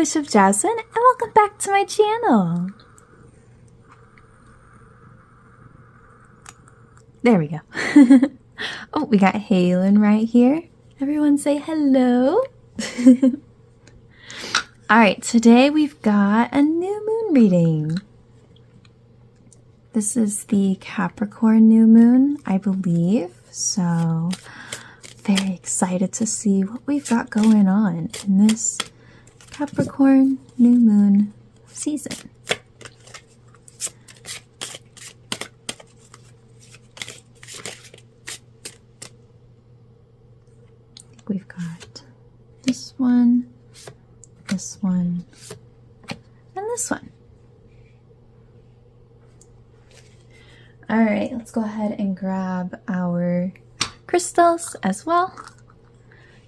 Wish of Jasmine, and welcome back to my channel. There we go. Oh, we got Cheralyn right here. Everyone say hello. Alright, today we've got a new moon reading. This is the Capricorn new moon, I believe. So, very excited to see what we've got going on in this Capricorn new moon season. We've got this one, and this one. All right, let's go ahead and grab our crystals as well,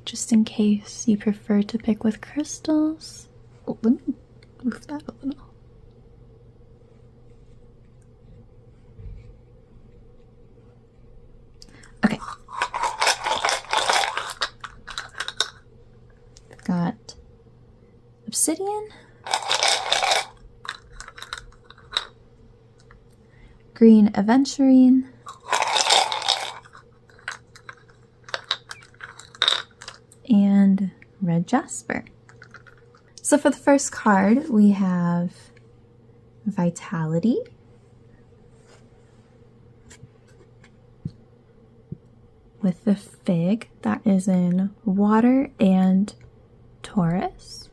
just in case you prefer to pick with crystals. Oh, let me move that a little. Okay. We've got obsidian, green aventurine, and red jasper. So for the first card, we have Vitality, with the fig that is in water and Taurus.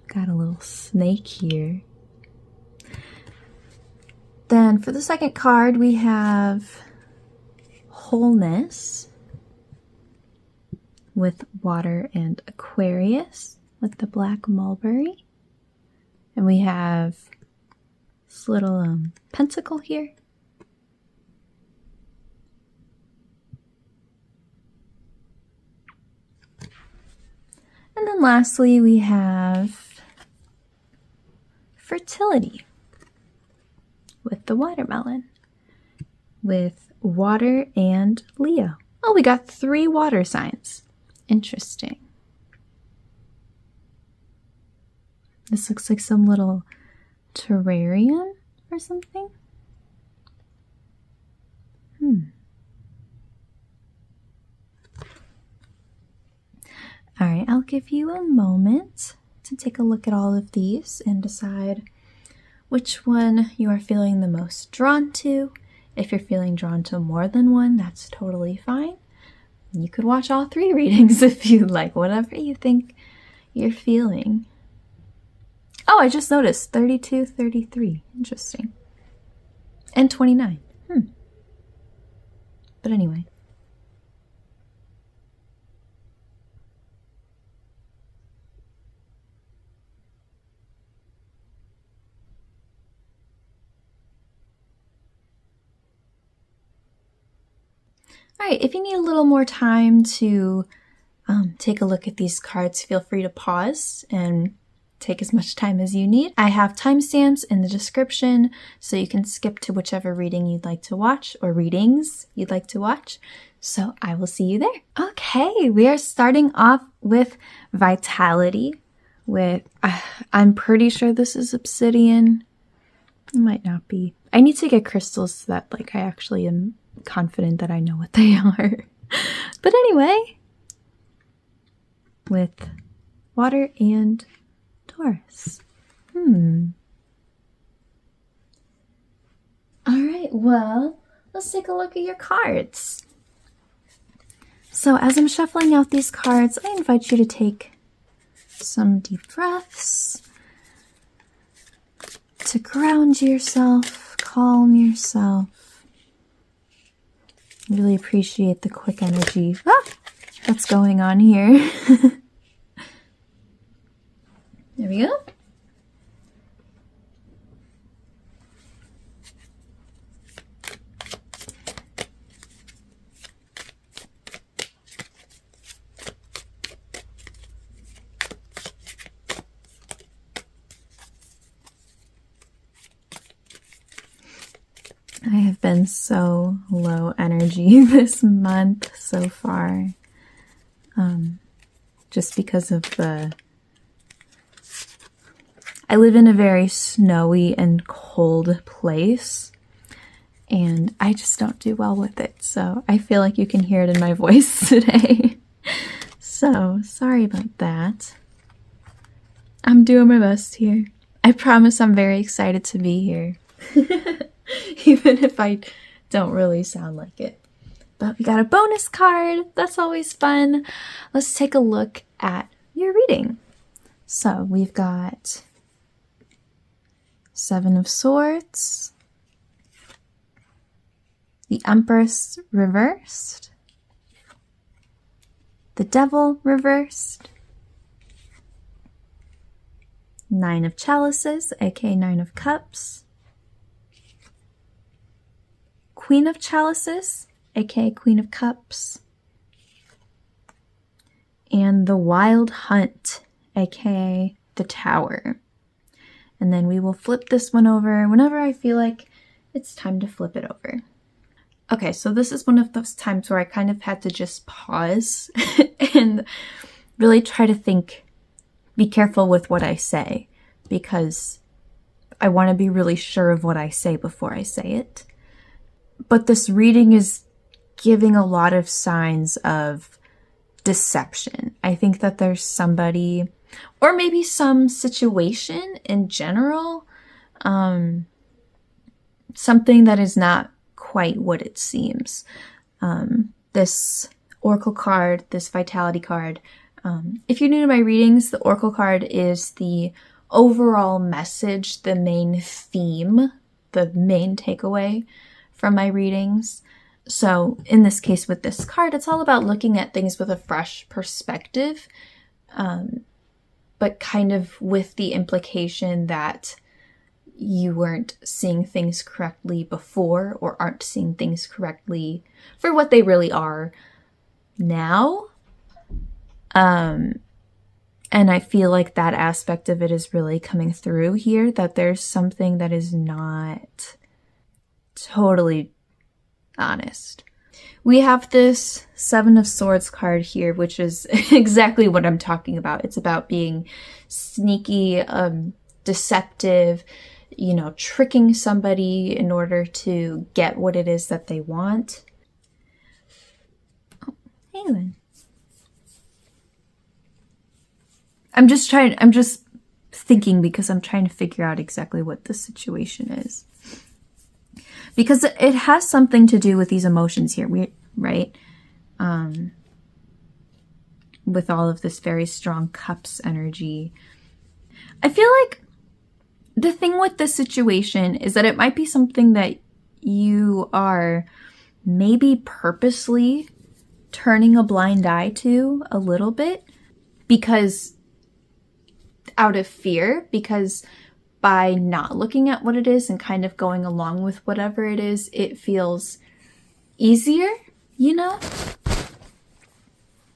Got a little snake here. Then for the second card, we have Wholeness, with water and Aquarius, with the black mulberry. And we have this little pentacle here. And then lastly, we have Fertility, with the watermelon, with water and Leo. Oh, we got 3 water signs. Interesting. This looks like some little terrarium or something. All right, I'll give you a moment to take a look at all of these and decide which one you are feeling the most drawn to. If you're feeling drawn to more than one, that's totally fine. You could watch all 3 readings if you like, whatever you think you're feeling. Oh, I just noticed 32, 33. Interesting. And 29. But anyway. All right, if you need a little more time to take a look at these cards, feel free to pause and take as much time as you need. I have timestamps in the description, so you can skip to whichever reading you'd like to watch, or readings you'd like to watch. So I will see you there. Okay, we are starting off with Vitality. With, I'm pretty sure this is obsidian. It might not be. I need to get crystals so that I actually am confident that I know what they are. But anyway, with water and Taurus. All right, well, let's take a look at your cards. So as I'm shuffling out these cards, I invite you to take some deep breaths to ground yourself, calm yourself. Really appreciate the quick energy that's going on here. There we go. I have been so low energy this month so far. just because of I live in a very snowy and cold place, and I just don't do well with it. So I feel like you can hear it in my voice today. So sorry about that. I'm doing my best here. I promise I'm very excited to be here. Even if I don't really sound like it. But we got a bonus card. That's always fun. Let's take a look at your reading. So we've got Seven of Swords, the Empress reversed, the Devil reversed, Nine of Chalices, aka Nine of Cups, Queen of Chalices, aka Queen of Cups, and the Wild Hunt, aka the Tower. And then we will flip this one over whenever I feel like it's time to flip it over. Okay, so this is one of those times where I kind of had to just pause and really try to think, be careful with what I say, because I want to be really sure of what I say before I say it. But this reading is giving a lot of signs of deception. I think that there's somebody, or maybe some situation in general, something that is not quite what it seems. This Oracle card, this Vitality card, if you're new to my readings, the Oracle card is the overall message, the main theme, the main takeaway from my readings. So in this case with this card, it's all about looking at things with a fresh perspective, but kind of with the implication that you weren't seeing things correctly before, or aren't seeing things correctly for what they really are now. And I feel like that aspect of it is really coming through here, that there's something that is not totally honest. We have this Seven of Swords card here, which is exactly what I'm talking about. It's about being sneaky, deceptive, you know, tricking somebody in order to get what it is that they want. Oh, hey, Lynn. I'm just thinking because I'm trying to figure out exactly what the situation is. Because it has something to do with these emotions here, right? With all of this very strong cups energy. I feel like the thing with this situation is that it might be something that you are maybe purposely turning a blind eye to a little bit, because out of fear, because by not looking at what it is and kind of going along with whatever it is, it feels easier, you know,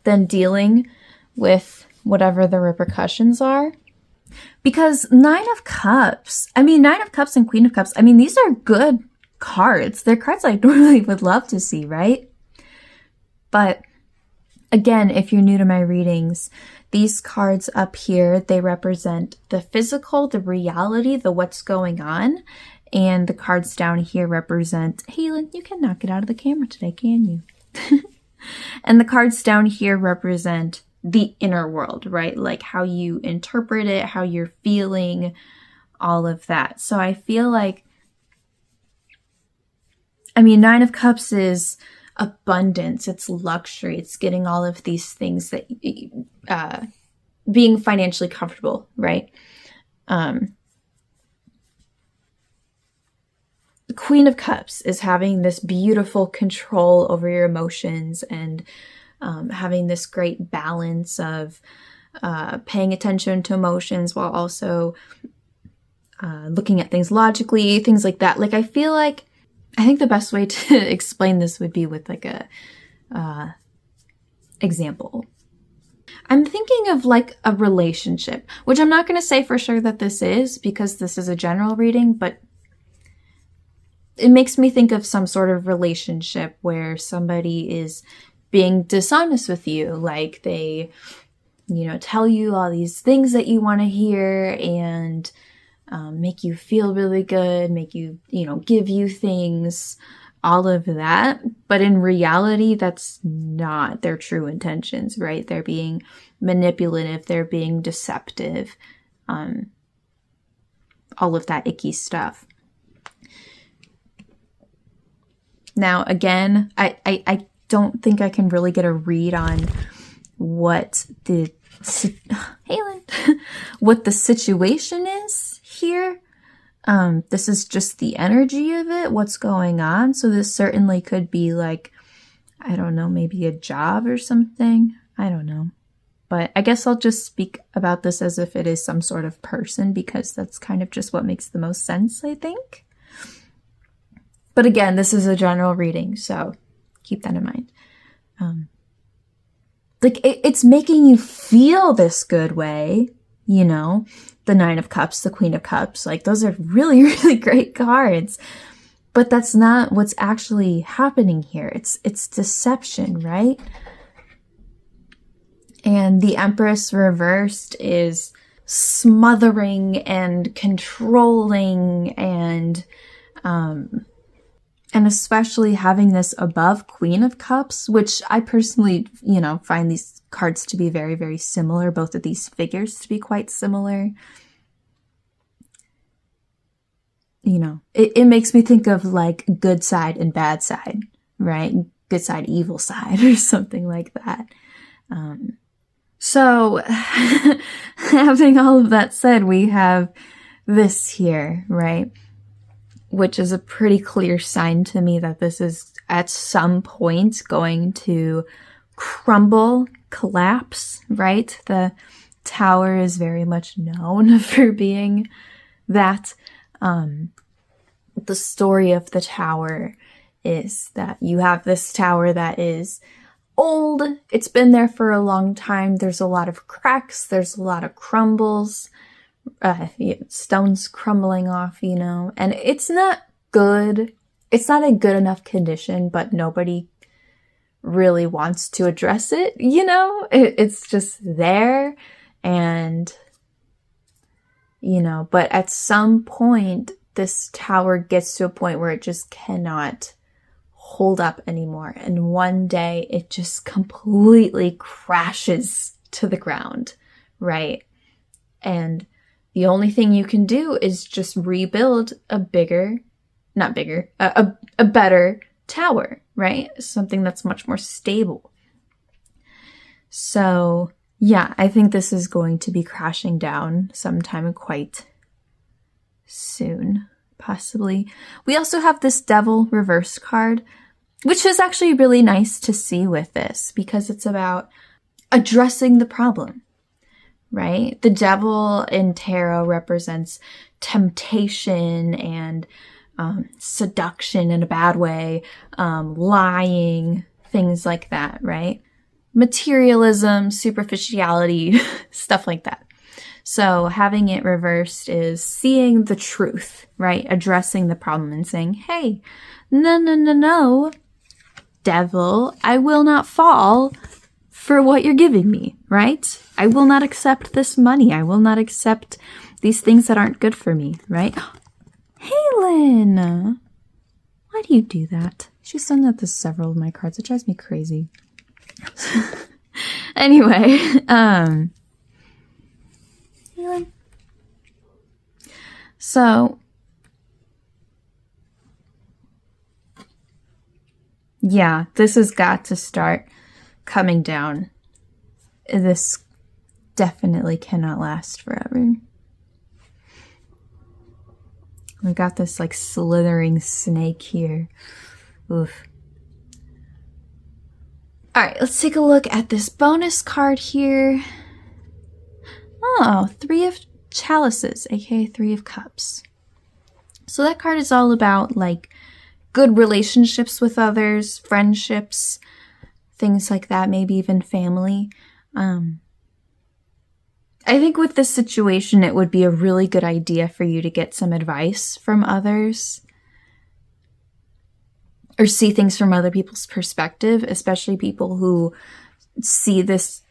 than dealing with whatever the repercussions are. Because Nine of Cups and Queen of Cups, I mean, these are good cards. They're cards I normally would love to see, right? But again, if you're new to my readings, these cards up here, they represent the physical, the reality, the what's going on. And the cards down here represent, hey, Lynn, you can knock it out of the camera today, can you? And the cards down here represent the inner world, right? Like how you interpret it, how you're feeling, all of that. So I feel like, I mean, Nine of Cups is abundance, it's luxury, it's getting all of these things that being financially comfortable, right? The Queen of Cups is having this beautiful control over your emotions and having this great balance of paying attention to emotions while also looking at things logically, things like that. Like, I think the best way to explain this would be with like a example. I'm thinking of like a relationship, which I'm not going to say for sure that this is, because this is a general reading, but it makes me think of some sort of relationship where somebody is being dishonest with you. Like they tell you all these things that you want to hear and make you feel really good, make you, give you things, all of that. But in reality, that's not their true intentions, right? They're being manipulative, they're being deceptive, all of that icky stuff. Now, again, I don't think I can really get a read on what the what the situation is here. This is just the energy of it, what's going on. So this certainly could be like, I don't know, maybe a job or something. I don't know. But I guess I'll just speak about this as if it is some sort of person, because that's kind of just what makes the most sense, I think. But again, this is a general reading, so keep that in mind. It's making you feel this good way, the Nine of Cups, the Queen of Cups, like those are really, really great cards. But that's not what's actually happening here. It's deception, right? And the Empress reversed is smothering and controlling and especially having this above Queen of Cups, which I personally, find these cards to be very, very similar. Both of these figures to be quite similar. It makes me think of like good side and bad side, right? Good side, evil side, or something like that. So having all of that said, we have this here, right? Which is a pretty clear sign to me that this is at some point going to crumble, collapse, right? The Tower is very much known for being that. The story of the Tower is that you have this tower that is old. It's been there for a long time. There's a lot of cracks. There's a lot of crumbles. Stones crumbling off, and it's not good. It's not a good enough condition, but nobody really wants to address it, it's just there. And, but at some point, this tower gets to a point where it just cannot hold up anymore. And one day it just completely crashes to the ground, right? And the only thing you can do is just rebuild a better tower, right? Something that's much more stable. So, yeah, I think this is going to be crashing down sometime quite soon, possibly. We also have this Devil reverse card, which is actually really nice to see with this because it's about addressing the problem. Right? The Devil in tarot represents temptation and seduction in a bad way, lying, things like that, right? Materialism, superficiality, stuff like that. So having it reversed is seeing the truth, right? Addressing the problem and saying, hey, no, Devil, I will not fall for what you're giving me, right? I will not accept this money. I will not accept these things that aren't good for me, right? Halen! Why do you do that? She's done that to several of my cards. It drives me crazy. Anyway, Halen. So, yeah, this has got to start coming down. This definitely cannot last forever. We got this like slithering snake here. Oof. Alright, let's take a look at this bonus card here. Oh, Three of Chalices, aka Three of Cups. So that card is all about like good relationships with others, friendships, things like that, maybe even family. I think with this situation, it would be a really good idea for you to get some advice from others or see things from other people's perspective, especially people who see this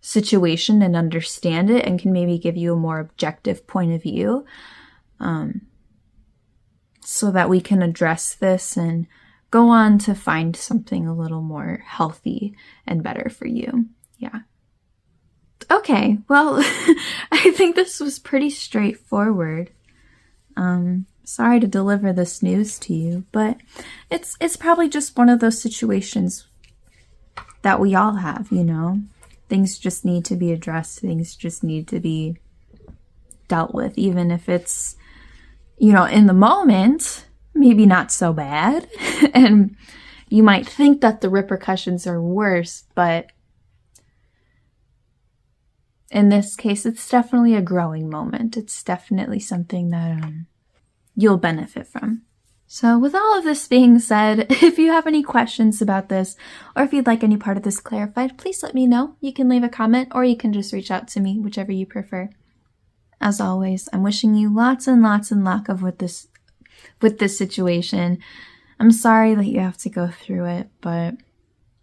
situation and understand it and can maybe give you a more objective point of view, so that we can address this and go on to find something a little more healthy and better for you. Yeah. Okay, well, I think this was pretty straightforward. Sorry to deliver this news to you, but it's probably just one of those situations that we all have, you know? Things just need to be addressed. Things just need to be dealt with, even if it's, you know, in the moment, maybe not so bad. And you might think that the repercussions are worse, but in this case, it's definitely a growing moment. It's definitely something that you'll benefit from. So with all of this being said, if you have any questions about this, or if you'd like any part of this clarified, please let me know. You can leave a comment, or you can just reach out to me, whichever you prefer. As always, I'm wishing you lots and lots and luck with this situation. I'm sorry that you have to go through it, but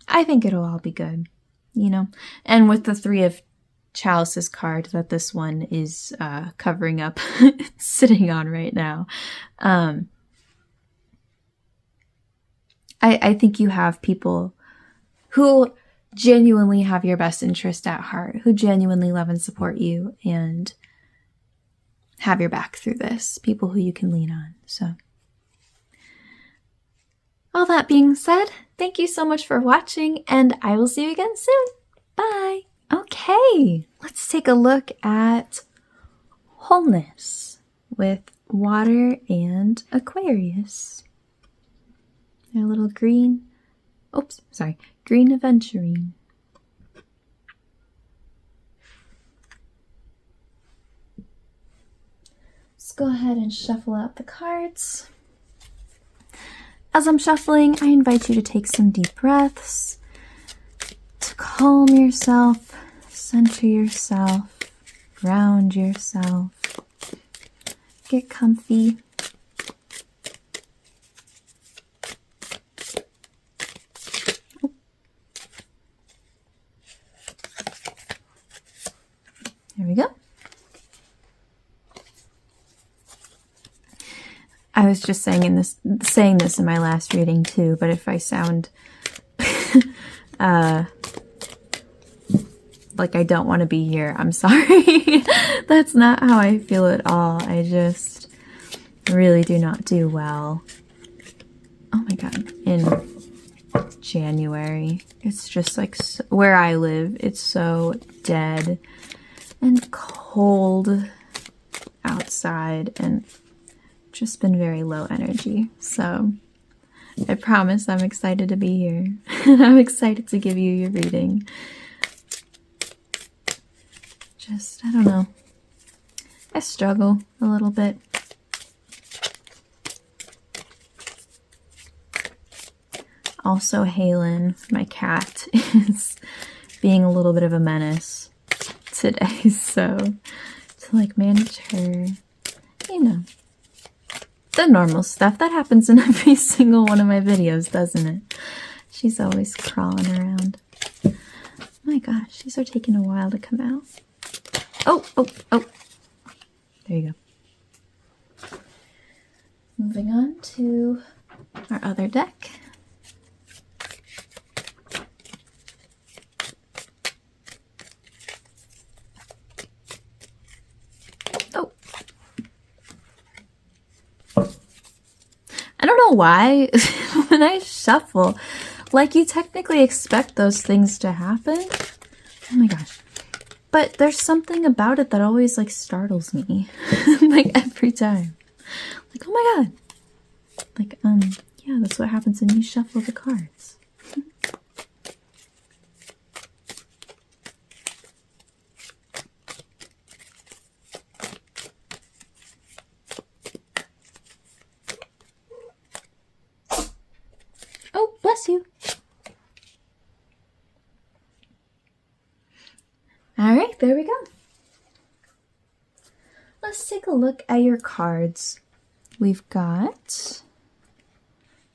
I think it'll all be good, you know? And with the Three of Chalices card that this one is covering up, sitting on right now, I think you have people who genuinely have your best interest at heart, who genuinely love and support you and have your back through this, people who you can lean on. So all that being said, thank you so much for watching, and I will see you again soon. Bye. Okay, let's take a look at Wholeness with Water and Aquarius. Their little green, green aventurine. Let's go ahead and shuffle out the cards. As I'm shuffling, I invite you to take some deep breaths, to calm yourself, center yourself, ground yourself, get comfy. There we go. I was just saying this in my last reading too, but if I sound like I don't want to be here, I'm sorry. That's not how I feel at all. I just really do not do well. Oh my god, in January. It's just like where I live, it's so dead and cold outside and just been very low energy. So I promise I'm excited to be here. I'm excited to give you your reading. Just, I don't know. I struggle a little bit. Also, Halen, my cat, is being a little bit of a menace today, so to like manage her, you know, the normal stuff that happens in every single one of my videos, doesn't it? She's always crawling around. Oh my gosh, these are taking a while to come out. Oh. There you go. Moving on to our other deck. I don't know why, when I shuffle, like you technically expect those things to happen. Oh my gosh. But there's something about it that always like startles me. Like every time. Like, oh my god. Like, yeah, that's what happens when you shuffle the cards. Oh, bless you. All right, there we go. Let's take a look at your cards. We've got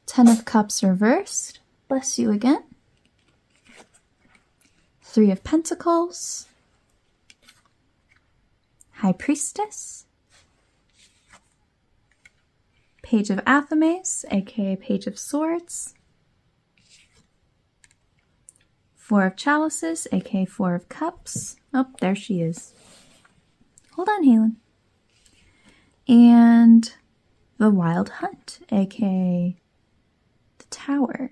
10 of Cups reversed. Bless you again. Three of Pentacles, High Priestess, Page of Athames, aka Page of Swords, Four of Chalices, aka Four of Cups. Oh, there she is. Hold on, Halen. And the Wild Hunt, aka the Tower.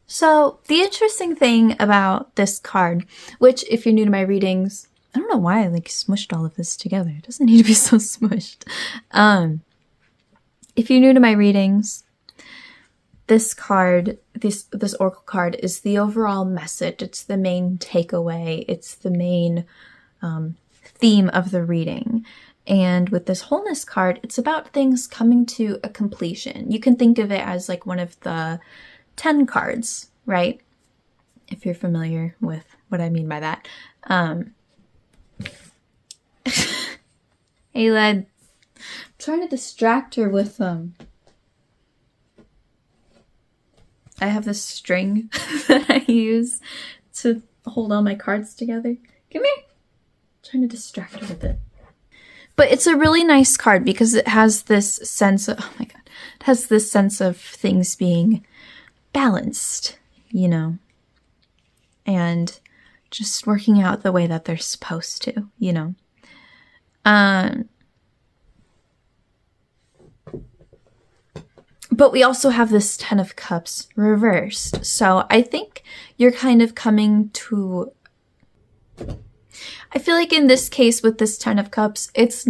So the interesting thing about this card, which if you're new to my readings, I don't know why I like smushed all of this together. It doesn't need to be so smushed. If you're new to my readings, this card, this oracle card is the overall message. It's the main takeaway. It's the main theme of the reading. And with this Wholeness card, it's about things coming to a completion. You can think of it as like one of the 10 cards, right? If you're familiar with what I mean by that. Hey, lad. I'm trying to distract her with I have this string that I use to hold all my cards together. Come here. I'm trying to distract her with it. But it's a really nice card because it has this sense of, oh my god, it has this sense of things being balanced, you know, and just working out the way that they're supposed to, you know. But we also have this Ten of Cups reversed. So I think you're kind of coming to, I feel like in this case with this Ten of Cups, it's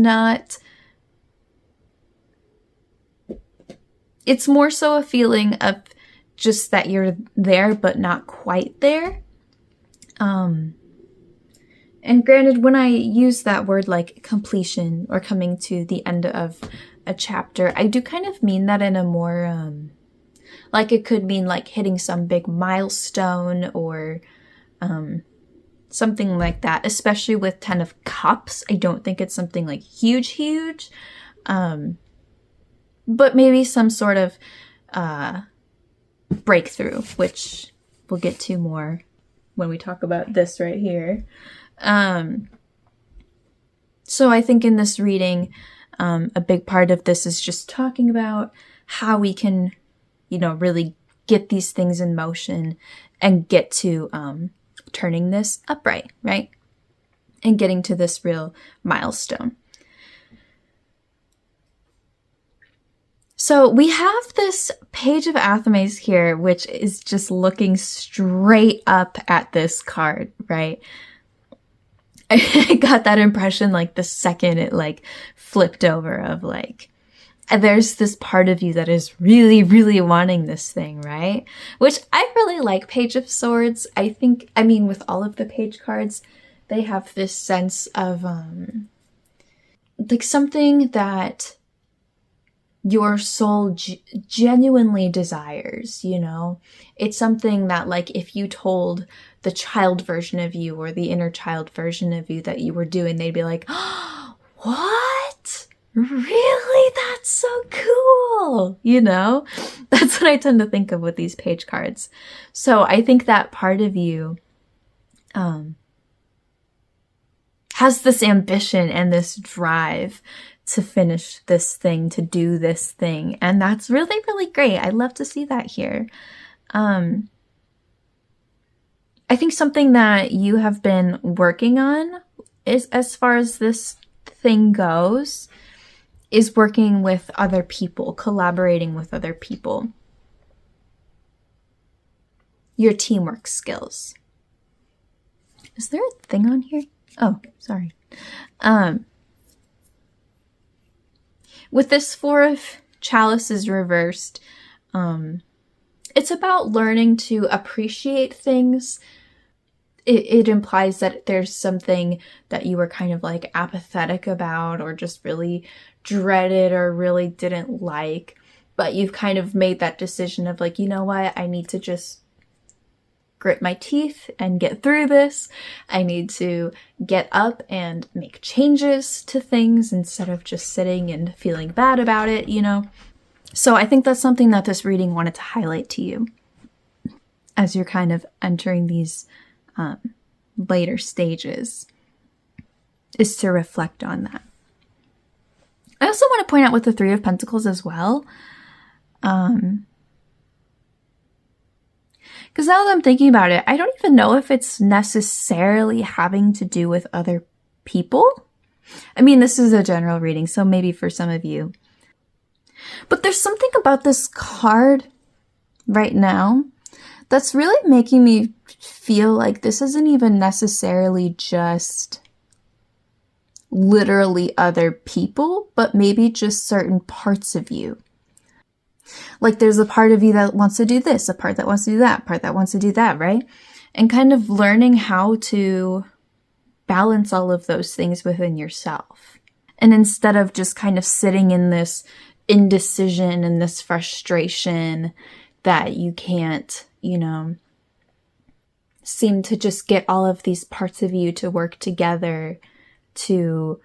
more so a feeling of just that you're there, but not quite there. And granted, when I use that word like completion or coming to the end of a chapter, I do kind of mean that in a more, like it could mean like hitting some big milestone or something like that, especially with Ten of Cups. I don't think it's something like huge, but maybe some sort of breakthrough, which we'll get to more when we talk about this right here. So I think in this reading, a big part of this is just talking about how we can, you know, really get these things in motion and get to turning this upright, right? And getting to this real milestone. So we have this Page of Athames here, which is just looking straight up at this card, right? I got that impression like the second it like flipped over of like, there's this part of you that is really wanting this thing, right? Which I really like Page of Swords. I mean, with all of the page cards, they have this sense of like something that your soul genuinely desires, you know? It's something that like if you told the child version of you or the inner child version of you that you were doing, they'd be like, oh, what? Really? That's so cool. You know, that's what I tend to think of with these page cards. So I think that part of you has this ambition and this drive to finish this thing, to do this thing. And that's really great. I love to see that here. I think something that you have been working on is, as far as this thing goes, is working with other people, collaborating with other people. Your teamwork skills. Is there a thing on here? Oh, sorry. With this Four of Chalices reversed, it's about learning to appreciate things. It implies that there's something that you were kind of like apathetic about or just really dreaded or really didn't like, but you've kind of made that decision of like, you know what, I need to just grit my teeth and get through this. I need to get up and make changes to things instead of just sitting and feeling bad about it, you know? So I think that's something that this reading wanted to highlight to you. as you're kind of entering these later stages, is to reflect on that. I also want to point out with the Three of Pentacles as well, because now that I'm thinking about it, I don't even know if it's necessarily having to do with other people. I mean, this is a general reading, so maybe for some of you. But there's something about this card right now that's really making me feel like this isn't even necessarily just literally other people, but maybe just certain parts of you. Like there's a part of you that wants to do this, a part that wants to do that, part that wants to do that, right? And kind of learning how to balance all of those things within yourself. And instead of just kind of sitting in this indecision and this frustration that you can't, you know, seem to just get all of these parts of you to work together to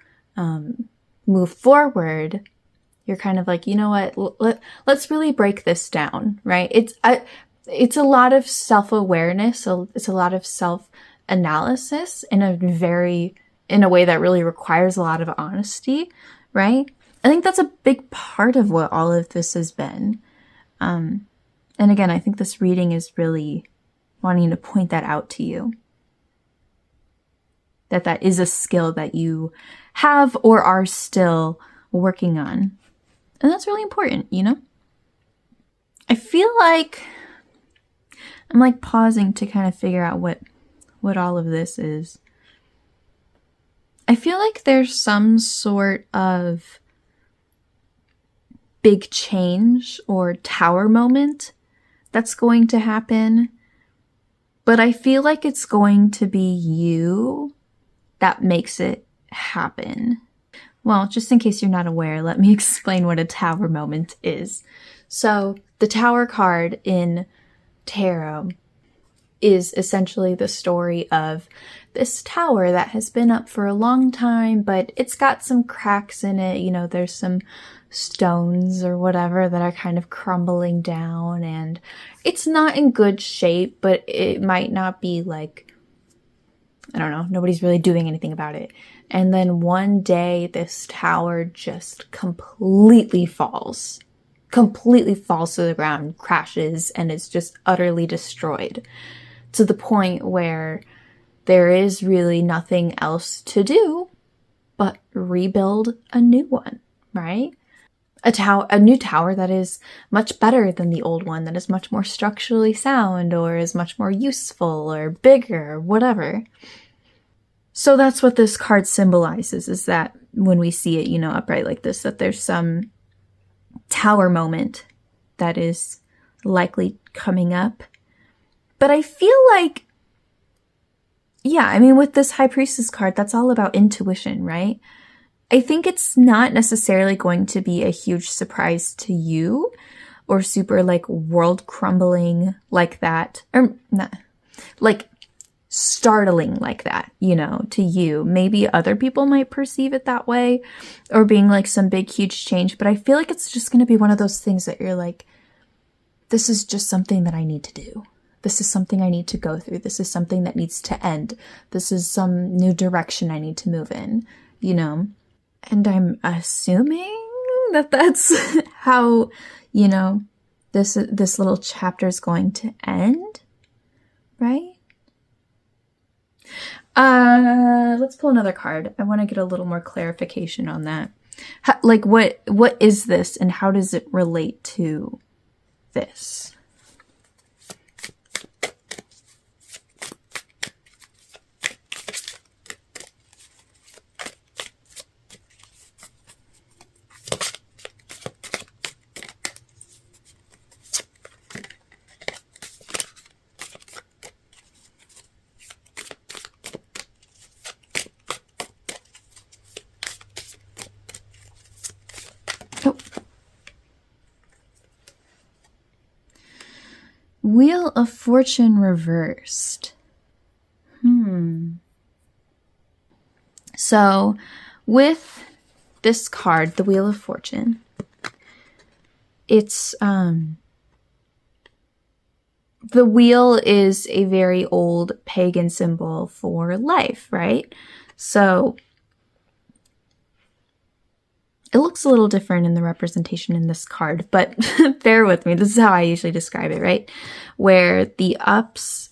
move forward, you're kind of like, you know what, let's really break this down, right? It's a lot of self-awareness, so it's a lot of self-analysis in a way that really requires a lot of honesty, right? I think that's a big part of what all of this has been. And again, I think this reading is really wanting to point that out to you. That is a skill that you have or are still working on. And that's really important, you know? I feel like I'm like pausing to kind of figure out what all of this is. I feel like there's some sort of big change or tower moment that's going to happen. But I feel like it's going to be you that makes it happen. Well, just in case you're not aware, let me explain what a tower moment is. So the Tower card in tarot is essentially the story of this tower that has been up for a long time, but it's got some cracks in it. You know, there's some stones or whatever that are kind of crumbling down, and it's not in good shape, but it might not be like, I don't know, nobody's really doing anything about it. And then one day this tower just completely falls to the ground, crashes, and is just utterly destroyed to the point where there is really nothing else to do but rebuild a new one, right? A new tower that is much better than the old one, that is much more structurally sound or is much more useful or bigger or whatever. So that's what this card symbolizes, is that when we see it, you know, upright like this, that there's some tower moment that is likely coming up. But I feel like, yeah, I mean, with this High Priestess card, that's all about intuition, right? I think it's not necessarily going to be a huge surprise to you or super like world crumbling like that, or not, like startling like that, you know, to you. Maybe other people might perceive it that way or being like some big, huge change. But I feel like it's just going to be one of those things that you're like, this is just something that I need to do. This is something I need to go through. This is something that needs to end. This is some new direction I need to move in, you know? And I'm assuming that that's how, you know, this little chapter is going to end, right? Let's pull another card. I want to get a little more clarification on that. Like, what is this and how does it relate to this? Wheel of Fortune reversed. So with this card, the Wheel of Fortune, it's the wheel is a very old pagan symbol for life, right? So it looks a little different in the representation in this card, but bear with me. This is how I usually describe it, right? Where the ups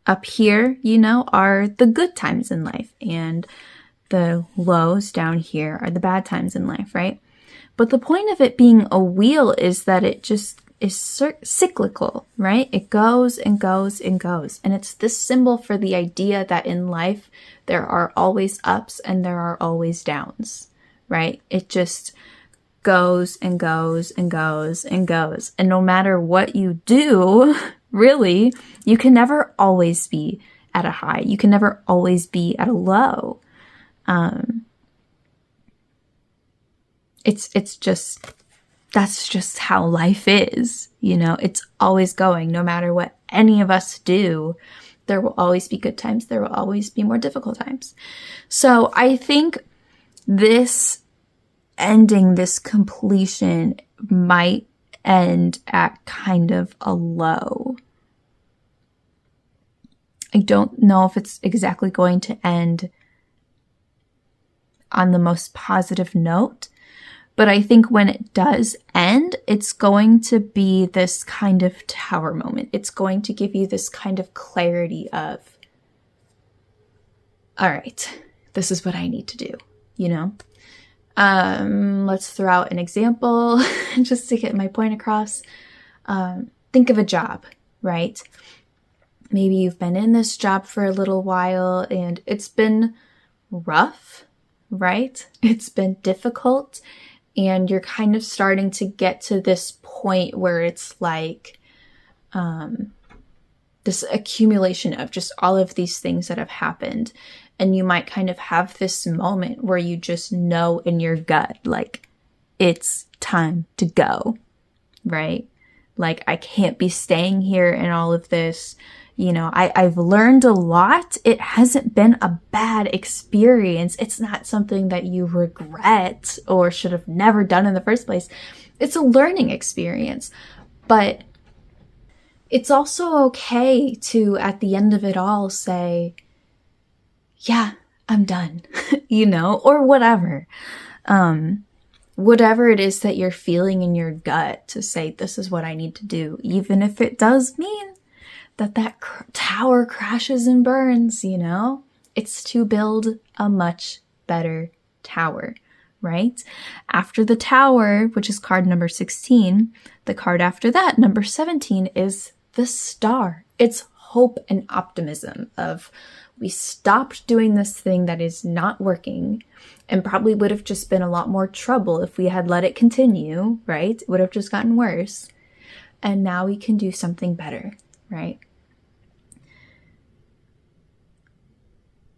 up here, you know, are the good times in life, and the lows down here are the bad times in life, right? But the point of it being a wheel is that it just is cyclical, right? It goes and goes and goes. And it's this symbol for the idea that in life, there are always ups and there are always downs, right? It just goes and goes and goes and goes. And no matter what you do, really, you can never always be at a high. You can never always be at a low. It's just, that's just how life is, you know. It's always going. No matter what any of us do, there will always be good times. There will always be more difficult times. So I think this ending, this completion might end at kind of a low. I don't know if it's exactly going to end on the most positive note, but I think when it does end, it's going to be this kind of tower moment. It's going to give you this kind of clarity of, all right, this is what I need to do, you know? Let's throw out an example just to get my point across. Think of a job, right? Maybe you've been in this job for a little while and it's been rough, right? It's been difficult, and you're kind of starting to get to this point where it's like this accumulation of just all of these things that have happened. And you might kind of have this moment where you just know in your gut, like, it's time to go, right? Like, I can't be staying here in all of this. You know, I've learned a lot. It hasn't been a bad experience. It's not something that you regret or should have never done in the first place. It's a learning experience. But it's also okay to, at the end of it all, say, yeah, I'm done, you know, or whatever. Whatever it is that you're feeling in your gut, to say, this is what I need to do, even if it does mean that tower crashes and burns, you know? It's to build a much better tower, right? After the tower, which is card number 16, the card after that, number 17, is the star. It's hope and optimism of, we stopped doing this thing that is not working and probably would have just been a lot more trouble if we had let it continue, right? It would have just gotten worse. And now we can do something better, right?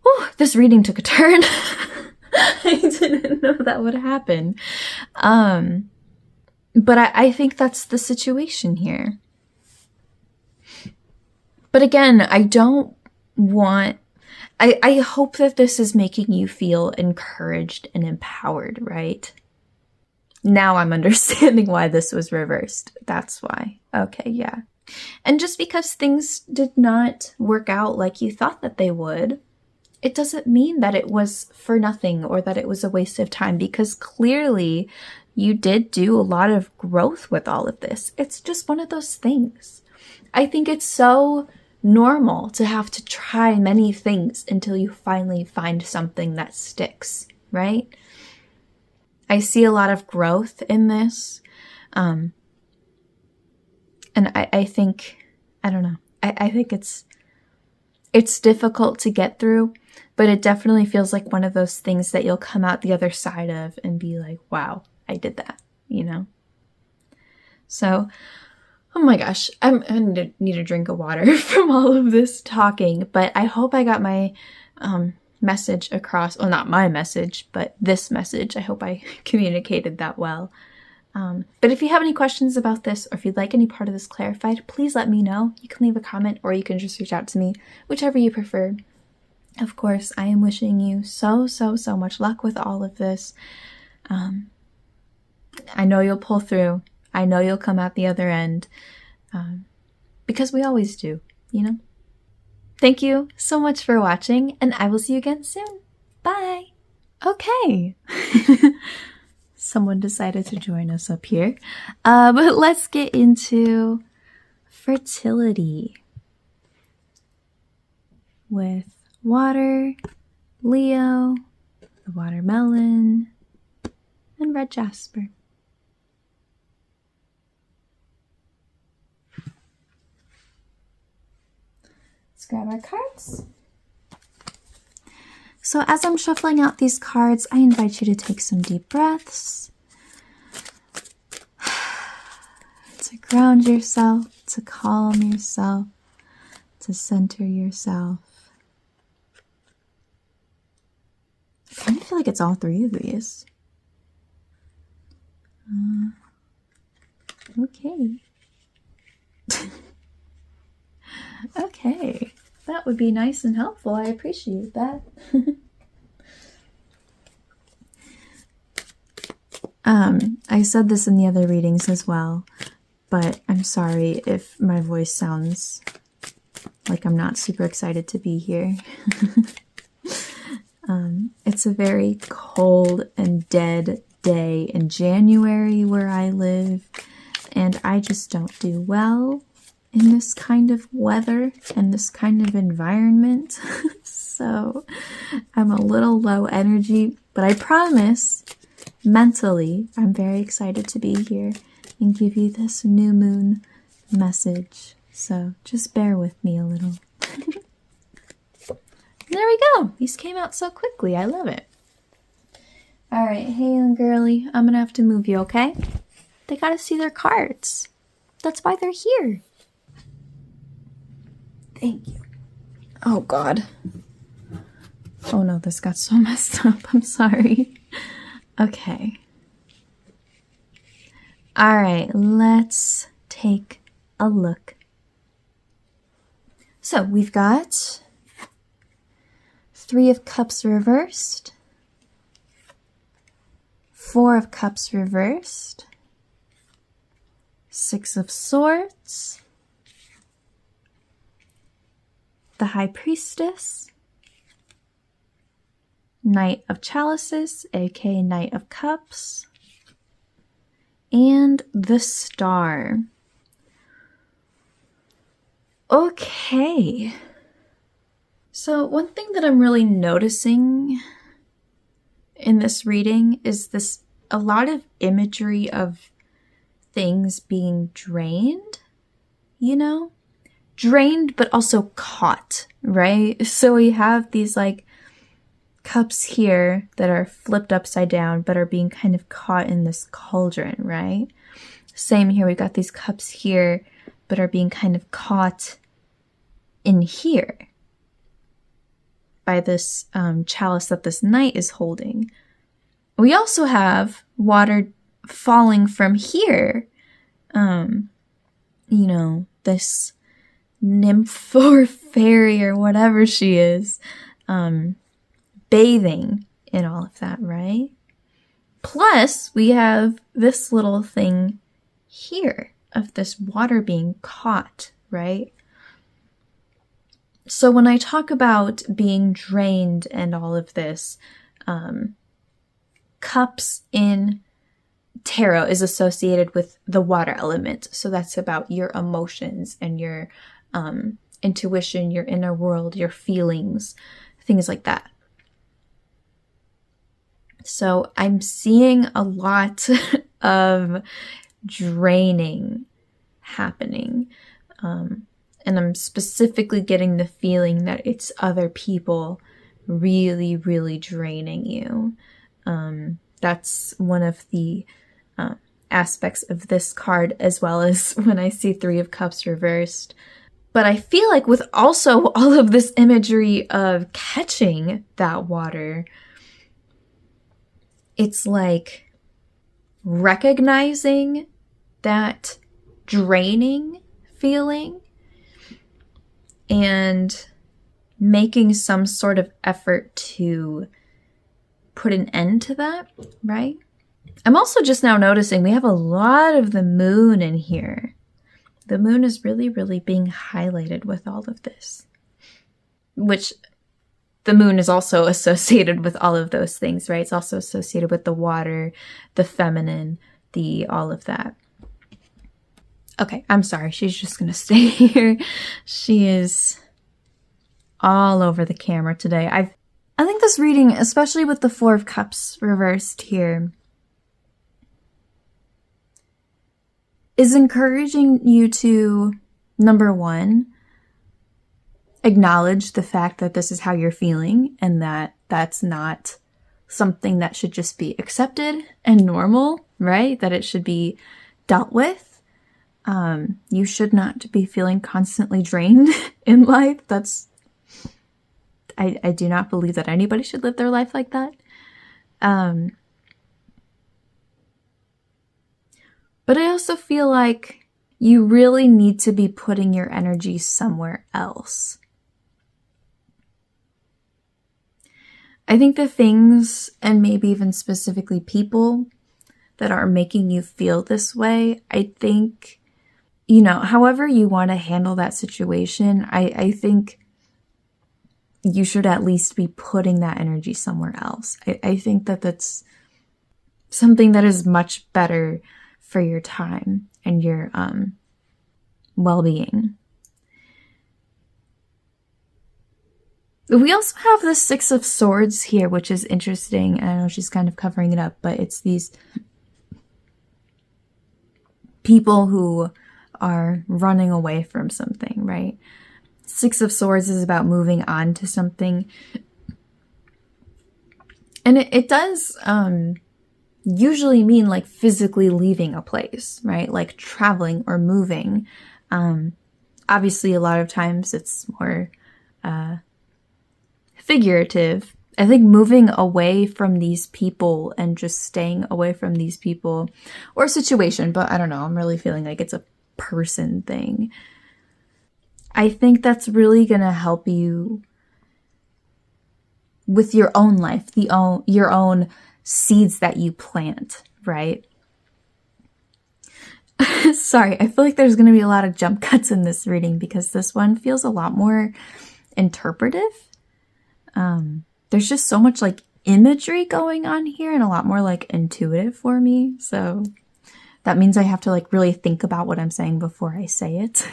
Oh, this reading took a turn. I didn't know that would happen. But I think that's the situation here. But again, I don't want... I hope that this is making you feel encouraged and empowered, right? Now I'm understanding why this was reversed. That's why. Okay, yeah. And just because things did not work out like you thought that they would, it doesn't mean that it was for nothing or that it was a waste of time, because clearly you did do a lot of growth with all of this. It's just one of those things. I think it's so normal to have to try many things until you finally find something that sticks, right? I see a lot of growth in this. And I think, I don't know, I think it's difficult to get through, but it definitely feels like one of those things that you'll come out the other side of and be like, wow, I did that, you know? So, oh my gosh, I'm going to need a drink of water from all of this talking, but I hope I got my message across. Well, not my message, but this message. I hope I communicated that well. But if you have any questions about this, or if you'd like any part of this clarified, please let me know. You can leave a comment, or you can just reach out to me, whichever you prefer. Of course, I am wishing you so much luck with all of this. I know you'll pull through. I know you'll come out the other end. because we always do, you know? Thank you so much for watching, and I will see you again soon. Bye. Okay. Someone decided to join us up here. But let's get into fertility with water, Leo, the watermelon, and red jasper. Let's grab our cards. So as I'm shuffling out these cards, I invite you to take some deep breaths, to ground yourself, to calm yourself, to center yourself. I kind of feel like it's all three of these. Okay. Okay. That would be nice and helpful. I appreciate that. I said this in the other readings as well, but I'm sorry if my voice sounds like I'm not super excited to be here. It's a very cold and dead day in January where I live, and I just don't do well in this kind of weather and this kind of environment. So I'm a little low energy, but I promise mentally I'm very excited to be here and give you this new moon message. So just bear with me a little. There we go. These came out so quickly. I love it. All right, hey girly, I'm gonna have to move you, okay? They gotta see their cards. That's why they're here. Thank you. Oh God. Oh no, this got so messed up. I'm sorry. Okay. All right, let's take a look. So we've got Three of Cups reversed, Four of Cups reversed, Six of Swords, the High Priestess, Knight of Chalices, aka Knight of Cups, and the Star. Okay. So one thing that I'm really noticing in this reading is a lot of imagery of things being drained, you know? Drained, but also caught, right? So we have these like cups here that are flipped upside down, but are being kind of caught in this cauldron, right? Same here, we've got these cups here, but are being kind of caught in here by this chalice that this knight is holding. We also have water falling from here. You know, this nymph or fairy or whatever she is, bathing in all of that, right? Plus, we have this little thing here of this water being caught, right? So when I talk about being drained and all of this, cups in tarot is associated with the water element. So that's about your emotions and your intuition, your inner world, your feelings, things like that. So I'm seeing a lot of draining happening. And I'm specifically getting the feeling that it's other people really, really draining you. That's one of the aspects of this card, as well as when I see Three of Cups reversed. But I feel like with also all of this imagery of catching that water, it's like recognizing that draining feeling and making some sort of effort to put an end to that, right? I'm also just now noticing we have a lot of the moon in here. The moon is really, really being highlighted with all of this. Which the moon is also associated with all of those things, right? It's also associated with the water, the feminine, all of that. Okay, I'm sorry. She's just going to stay here. She is all over the camera today. I think this reading, especially with the Four of Cups reversed here, is encouraging you to, number one, acknowledge the fact that this is how you're feeling and that that's not something that should just be accepted and normal, right? That it should be dealt with. You should not be feeling constantly drained in life. I do not believe that anybody should live their life like that. But I also feel like you really need to be putting your energy somewhere else. I think the things, and maybe even specifically people, that are making you feel this way, I think, however you want to handle that situation, I think you should at least be putting that energy somewhere else. I think that that's something that is much better for your time and your well-being. We also have the Six of Swords here, which is interesting. I know she's kind of covering it up, but it's these people who are running away from something, right? Six of Swords is about moving on to something. And it does usually mean like physically leaving a place, right? Like traveling or moving. Obviously, a lot of times it's more figurative. I think moving away from these people and just staying away from these people or situation, but I don't know, I'm really feeling like it's a person thing. I think that's really going to help you with your own life, your own seeds that you plant, right? Sorry, I feel like there's going to be a lot of jump cuts in this reading because this one feels a lot more interpretive. There's just so much like imagery going on here and a lot more like intuitive for me. So that means I have to like really think about what I'm saying before I say it.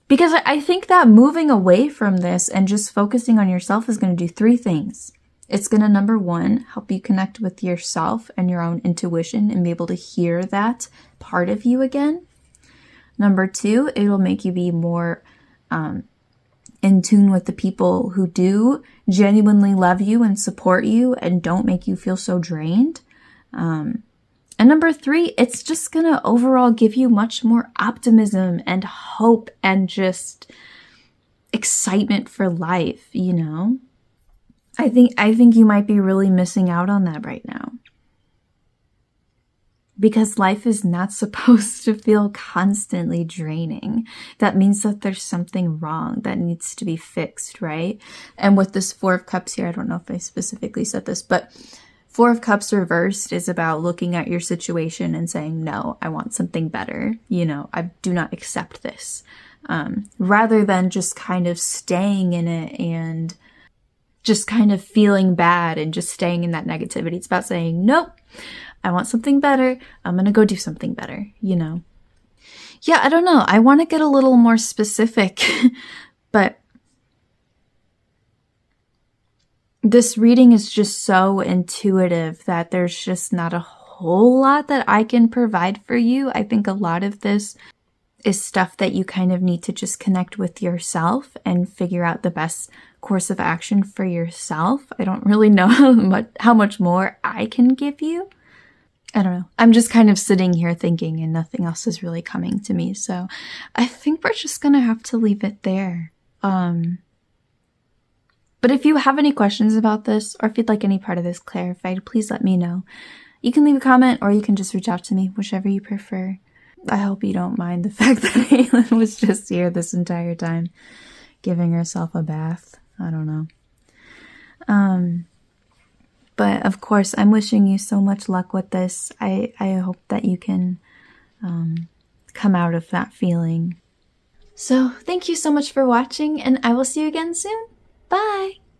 Because I think that moving away from this and just focusing on yourself is going to do three things. It's going to, number one, help you connect with yourself and your own intuition and be able to hear that part of you again. Number two, it'll make you be more in tune with the people who do genuinely love you and support you and don't make you feel so drained. And number three, it's just going to overall give you much more optimism and hope and just excitement for life, I think you might be really missing out on that right now. Because life is not supposed to feel constantly draining. That means that there's something wrong that needs to be fixed, right? And with this Four of Cups here, I don't know if I specifically said this, but Four of Cups reversed is about looking at your situation and saying, no, I want something better. I do not accept this. Rather than just kind of staying in it and just kind of feeling bad and just staying in that negativity. It's about saying, nope, I want something better. I'm going to go do something better, Yeah, I don't know. I want to get a little more specific, but this reading is just so intuitive that there's just not a whole lot that I can provide for you. I think a lot of this is stuff that you kind of need to just connect with yourself and figure out the best course of action for yourself. I don't really know how much more I can give you. I don't know. I'm just kind of sitting here thinking and nothing else is really coming to me. So I think we're just going to have to leave it there. But if you have any questions about this or if you'd like any part of this clarified, please let me know. You can leave a comment or you can just reach out to me, whichever you prefer. I hope you don't mind the fact that Aylin was just here this entire time, giving herself a bath. I don't know. But of course, I'm wishing you so much luck with this. I hope that you can come out of that feeling. So thank you so much for watching, and I will see you again soon. Bye!